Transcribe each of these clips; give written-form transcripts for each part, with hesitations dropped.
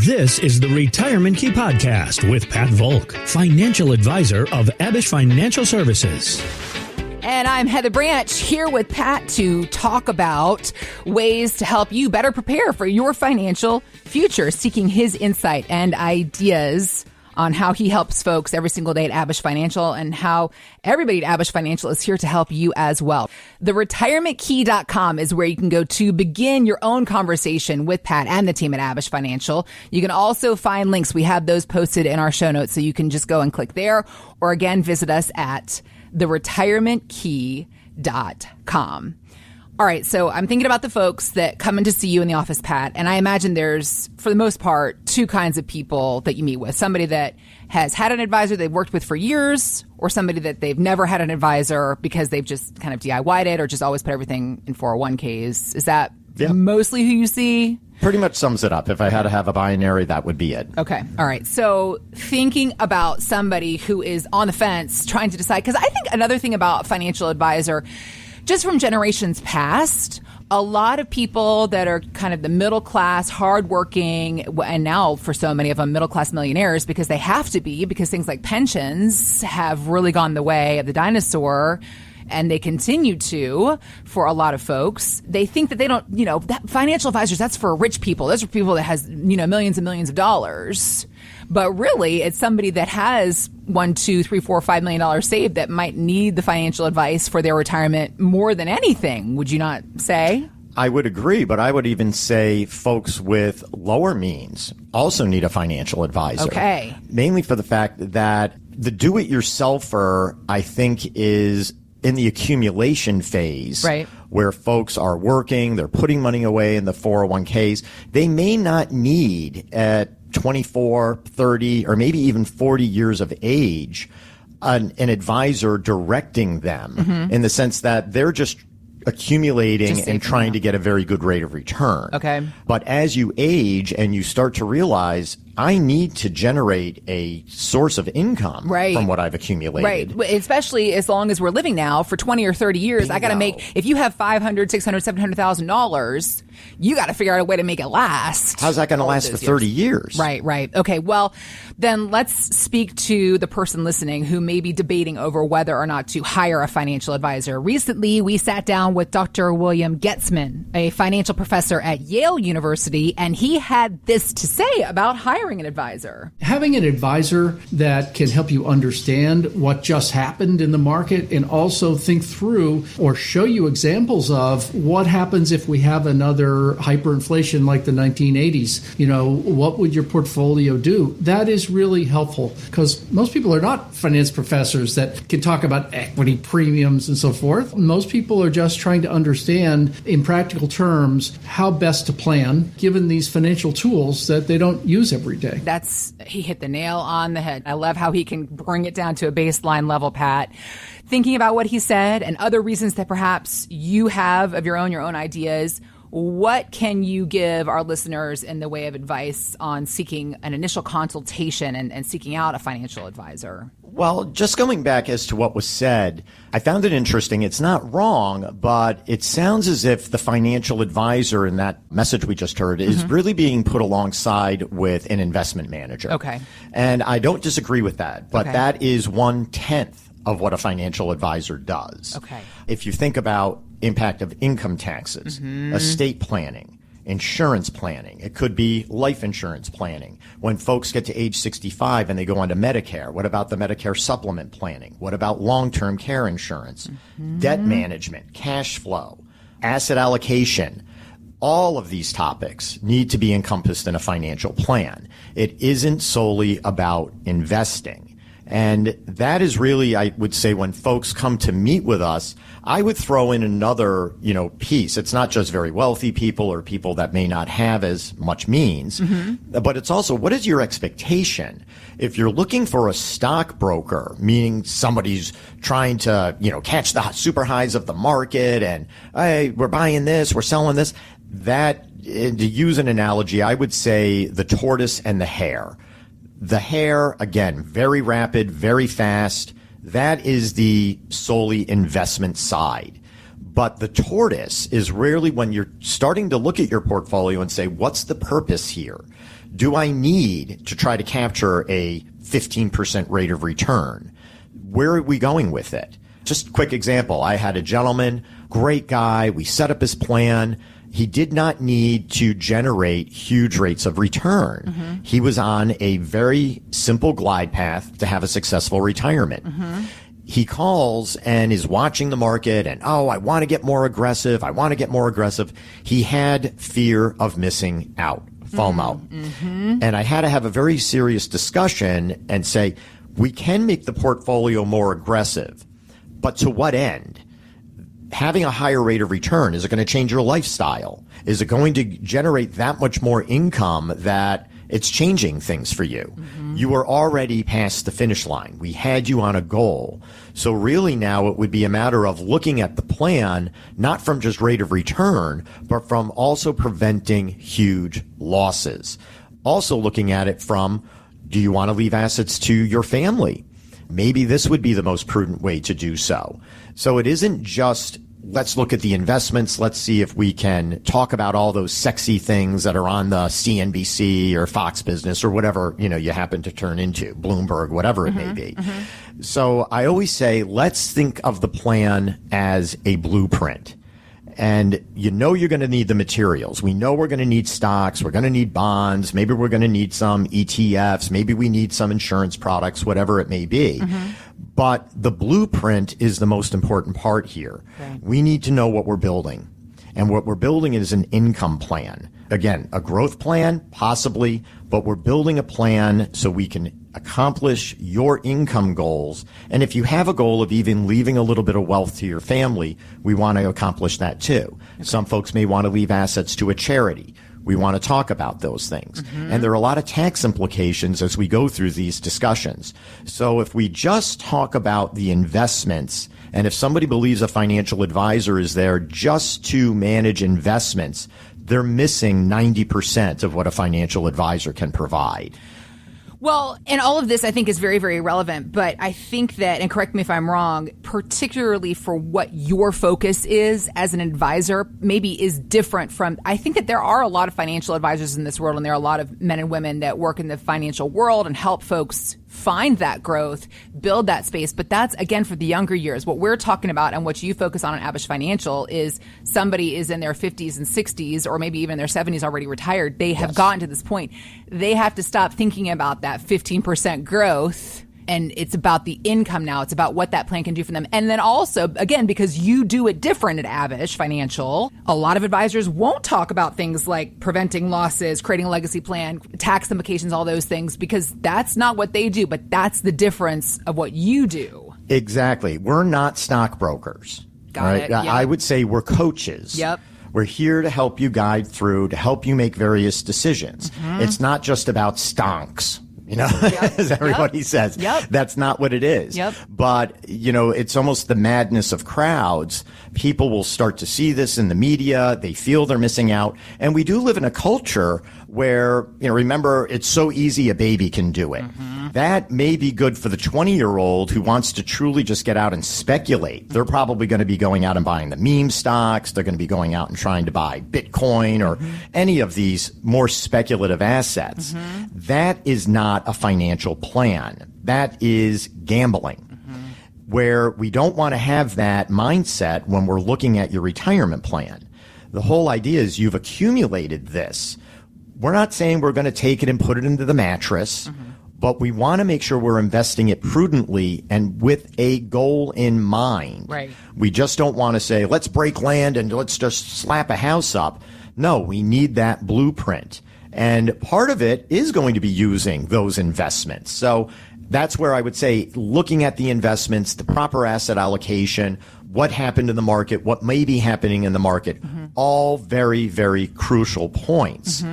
This is the Retirement Key Podcast with Pat Volk, financial advisor of Abich Financial Services. And I'm Heather Branch here with Pat to talk about ways to help you better prepare for your financial future, seeking his insight and ideas on how he helps folks every single day at Abich Financial and how everybody at Abich Financial is here to help you as well. TheRetirementKey.com is where you can go to begin your own conversation with Pat and the team at Abich Financial. You can also find links. We have those posted in our show notes, so you can just go and click there, or again, visit us at TheRetirementKey.com. All right, so I'm thinking about the folks that come in to see you in the office, Pat, and I imagine there's, for the most part, two kinds of people that you meet with. Somebody that has had an advisor they've worked with for years, or somebody that they've never had an advisor because they've just kind of DIY'd it or just always put everything in 401ks. Is that mostly who you see? Pretty much sums it up. If I had to have a binary, that would be it. Okay. All right. So thinking about somebody who is on the fence, trying to decide, because I think another thing about financial advisor, just from generations past, a lot of people that are kind of the middle class, hardworking, and now for so many of them, middle class millionaires, because they have to be, because things like pensions have really gone the way of the dinosaur. And they continue to, for a lot of folks. They think that they don't, that financial advisors, that's for rich people. Those are people that has, millions and millions of dollars. But really, it's somebody that has $1, $2, $3, $4, $5 million saved that might need the financial advice for their retirement more than anything. Would you not say? I would agree, but I would even say folks with lower means also need a financial advisor. Okay. Mainly for the fact that the do-it-yourselfer, I think, is in the accumulation phase, right, where folks are working, they're putting money away in the 401ks. They may not need at 24, 30, or maybe even 40 years of age, an advisor directing them in the sense that they're just accumulating and trying to get a very good rate of return. Okay. But as you age and you start to realize, I need to generate a source of income from what I've accumulated. Right. Especially as long as we're living now for 20 or 30 years. Bingo. I got to make, if you have $500, $600, $700,000, you got to figure out a way to make it last. How's that going to last for 30 years? Right. Okay. Well, then let's speak to the person listening who may be debating over whether or not to hire a financial advisor. Recently, we sat down with Dr. William Getzman, a financial professor at Yale University, and he had this to say about hiring an advisor. Having an advisor that can help you understand what just happened in the market and also think through or show you examples of what happens if we have another hyperinflation like the 1980s. What would your portfolio do? That is really helpful because most people are not finance professors that can talk about equity premiums and so forth. Most people are just trying to understand in practical terms how best to plan given these financial tools that they don't use every day. He hit the nail on the head. I love how he can bring it down to a baseline level, Pat. Thinking about what he said and other reasons that perhaps you have of your own ideas, what can you give our listeners in the way of advice on seeking an initial consultation and seeking out a financial advisor? Well, just going back as to what was said, I found it interesting. It's not wrong, but it sounds as if the financial advisor in that message we just heard is really being put alongside with an investment manager. Okay. And I don't disagree with that, but that is 1/10 of what a financial advisor does. Okay. If you think about impact of income taxes, estate planning, insurance planning. It could be life insurance planning. When folks get to age 65 and they go on to Medicare, what about the Medicare supplement planning? What about long-term care insurance, debt management, cash flow, asset allocation? All of these topics need to be encompassed in a financial plan. It isn't solely about investing. And that is really, I would say, when folks come to meet with us, I would throw in another, piece. It's not just very wealthy people or people that may not have as much means, but it's also, what is your expectation? If you're looking for a stockbroker, meaning somebody's trying to, catch the super highs of the market and, hey, we're buying this, we're selling this, that, to use an analogy, I would say the tortoise and the hare. The hare, again, very rapid, very fast. That is the solely investment side. But the tortoise is rarely when you're starting to look at your portfolio and say, what's the purpose here? Do I need to try to capture a 15% rate of return? Where are we going with it? Just a quick example. I had a gentleman, great guy. We set up his plan. He did not need to generate huge rates of return. Mm-hmm. He was on a very simple glide path to have a successful retirement. Mm-hmm. He calls and is watching the market and, I want to get more aggressive. I want to get more aggressive. He had fear of missing out, FOMO. Mm-hmm. And I had to have a very serious discussion and say, we can make the portfolio more aggressive, but to what end? Having a higher rate of return, is it going to change your lifestyle? Is it going to generate that much more income that it's changing things for you? Mm-hmm. You are already past the finish line. We had you on a goal. So really now it would be a matter of looking at the plan, not from just rate of return, but from also preventing huge losses. Also looking at it from, do you want to leave assets to your family? Maybe this would be the most prudent way to do so. So it isn't just, let's look at the investments. Let's see if we can talk about all those sexy things that are on the CNBC or Fox Business or whatever, you happen to turn into, Bloomberg, whatever it may be. Mm-hmm. So I always say, let's think of the plan as a blueprint. And you're going to need the materials. We know we're going to need stocks. We're going to need bonds. Maybe we're going to need some ETFs. Maybe we need some insurance products, whatever it may be. Mm-hmm. But the blueprint is the most important part here. Right. We need to know what we're building. And what we're building is an income plan. Again, a growth plan, possibly, but we're building a plan so we can accomplish your income goals. And if you have a goal of even leaving a little bit of wealth to your family, we want to accomplish that too. Okay. Some folks may want to leave assets to a charity. We want to talk about those things. Mm-hmm. And there are a lot of tax implications as we go through these discussions. So if we just talk about the investments, and if somebody believes a financial advisor is there just to manage investments, they're missing 90% of what a financial advisor can provide. Well, and all of this I think is very, very relevant, but I think that, and correct me if I'm wrong, particularly for what your focus is as an advisor, maybe is different from, I think that there are a lot of financial advisors in this world, and there are a lot of men and women that work in the financial world and help folks find that growth, build that space. But that's, again, for the younger years. What we're talking about and what you focus on Abich Financial is somebody is in their 50s and 60s, or maybe even their 70s, already retired. They have gotten to this point. They have to stop thinking about that 15% growth. And it's about the income now. It's about what that plan can do for them. And then also, again, because you do it different at Abich Financial, a lot of advisors won't talk about things like preventing losses, creating a legacy plan, tax implications, all those things, because that's not what they do. But that's the difference of what you do. Exactly. We're not stockbrokers. Got it. Yep. I would say we're coaches. Yep. We're here to help you guide through, to help you make various decisions. Mm-hmm. It's not just about stonks. Yep. As everybody says. Yep. That's not what it is. Yep. But, it's almost the madness of crowds. People will start to see this in the media. They feel they're missing out. And we do live in a culture where, remember, it's so easy a baby can do it. Mm-hmm. That may be good for the 20-year-old who wants to truly just get out and speculate. They're probably going to be going out and buying the meme stocks. They're going to be going out and trying to buy Bitcoin or any of these more speculative assets. Mm-hmm. That is not a financial plan. That is gambling. Where we don't want to have that mindset when we're looking at your retirement plan. The whole idea is you've accumulated this. We're not saying we're going to take it and put it into the mattress, but we want to make sure we're investing it prudently and with a goal in mind. Right. We just don't want to say, let's break land and let's just slap a house up. No, we need that blueprint. And part of it is going to be using those investments. So that's where I would say looking at the investments, the proper asset allocation, what happened in the market, what may be happening in the market, all very, very crucial points.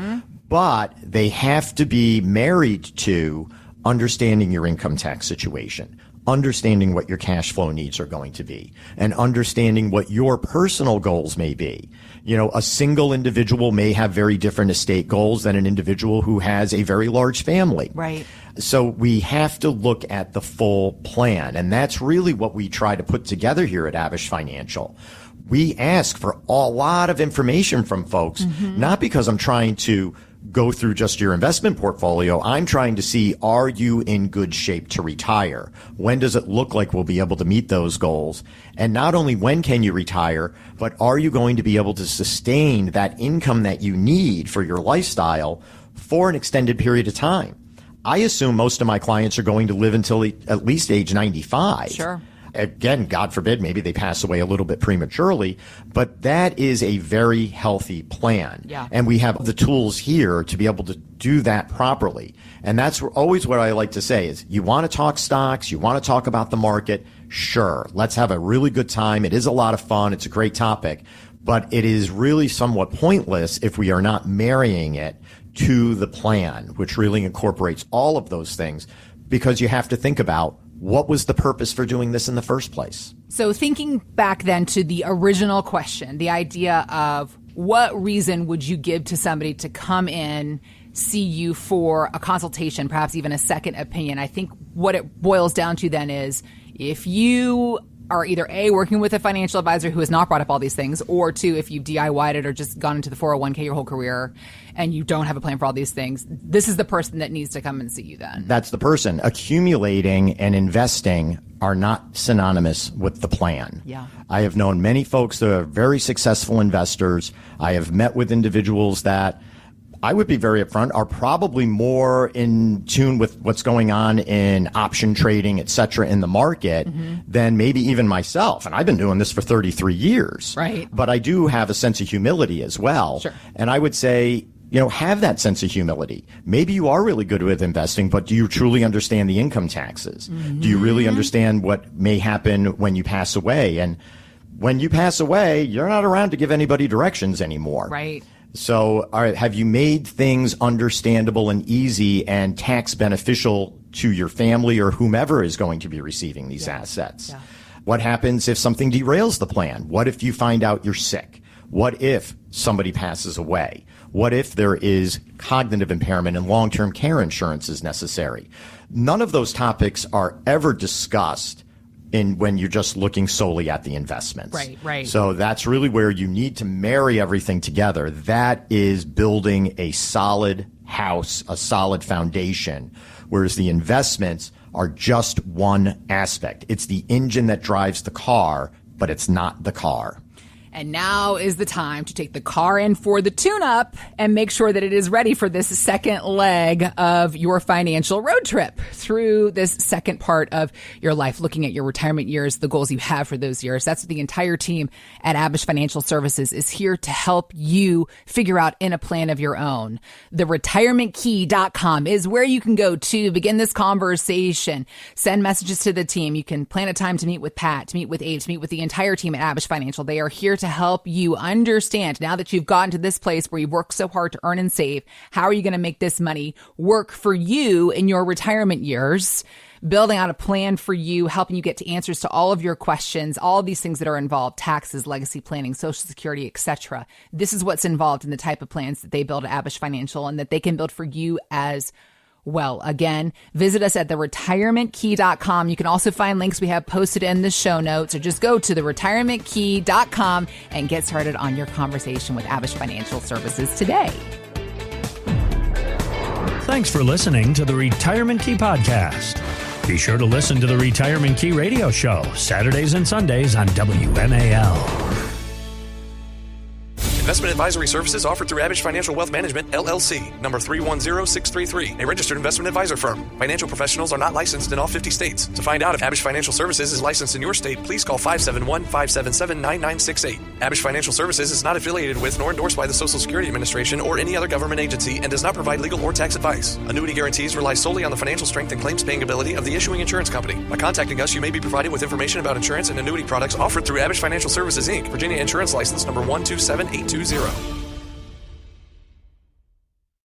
But they have to be married to understanding your income tax situation, understanding what your cash flow needs are going to be, and understanding what your personal goals may be. A single individual may have very different estate goals than an individual who has a very large family. Right. So we have to look at the full plan. And that's really what we try to put together here at Abich Financial. We ask for a lot of information from folks, not because I'm trying to go through just your investment portfolio. I'm trying to see, are you in good shape to retire? When does it look like we'll be able to meet those goals? And not only when can you retire, but are you going to be able to sustain that income that you need for your lifestyle for an extended period of time? I assume most of my clients are going to live until at least age 95. Sure. Again, God forbid, maybe they pass away a little bit prematurely, but that is a very healthy plan. Yeah. And we have the tools here to be able to do that properly. And that's always what I like to say is, you want to talk stocks, you want to talk about the market, sure, let's have a really good time. It is a lot of fun. It's a great topic, but it is really somewhat pointless if we are not marrying it to the plan, which really incorporates all of those things, because you have to think about, what was the purpose for doing this in the first place? So thinking back then to the original question, the idea of what reason would you give to somebody to come in, see you for a consultation, perhaps even a second opinion? I think what it boils down to then is, if you are either A, working with a financial advisor who has not brought up all these things, or two, if you've DIY'd it or just gone into the 401k your whole career and you don't have a plan for all these things, this is the person that needs to come and see you then. That's the person. Accumulating and investing are not synonymous with the plan. Yeah. I have known many folks that are very successful investors. I have met with individuals that, I would be very upfront, are probably more in tune with what's going on in option trading, et cetera, in the market than maybe even myself. And I've been doing this for 33 years. Right. But I do have a sense of humility as well. Sure. And I would say, have that sense of humility. Maybe you are really good with investing, but do you truly understand the income taxes? Do you really understand what may happen when you pass away? And when you pass away, you're not around to give anybody directions anymore. Right. So have you made things understandable and easy and tax beneficial to your family or whomever is going to be receiving these assets? Yeah. What happens if something derails the plan? What if you find out you're sick? What if somebody passes away? What if there is cognitive impairment and long-term care insurance is necessary? None of those topics are ever discussed when you're just looking solely at the investments. Right. So that's really where you need to marry everything together. That is building a solid house, a solid foundation, whereas the investments are just one aspect. It's the engine that drives the car, but it's not the car. And now is the time to take the car in for the tune-up and make sure that it is ready for this second leg of your financial road trip through this second part of your life, looking at your retirement years, the goals you have for those years. That's what the entire team at Abich Financial Services is here to help you figure out in a plan of your own. The retirementkey.com is where you can go to begin this conversation. Send messages to the team. You can plan a time to meet with Pat, to meet with Abe, to meet with the entire team at Abich Financial. They are here to help you understand, now that you've gotten to this place where you've worked so hard to earn and save, how are you going to make this money work for you in your retirement years? Building out a plan for you, helping you get to answers to all of your questions, all of these things that are involved, taxes, legacy planning, Social Security, etc. This is what's involved in the type of plans that they build at Abich Financial and that they can build for you as well. Again, visit us at theretirementkey.com. You can also find links we have posted in the show notes, or just go to theretirementkey.com and get started on your conversation with Abich Financial Services today. Thanks for listening to the Retirement Key Podcast. Be sure to listen to the Retirement Key radio show Saturdays and Sundays on WMAL. Investment advisory services offered through Abich Financial Wealth Management, LLC, number 310633, a registered investment advisor firm. Financial professionals are not licensed in all 50 states. To find out if Abich Financial Services is licensed in your state, please call 571-577-9968. Abich Financial Services is not affiliated with nor endorsed by the Social Security Administration or any other government agency and does not provide legal or tax advice. Annuity guarantees rely solely on the financial strength and claims paying ability of the issuing insurance company. By contacting us, you may be provided with information about insurance and annuity products offered through Abich Financial Services, Inc., Virginia Insurance License number 127820.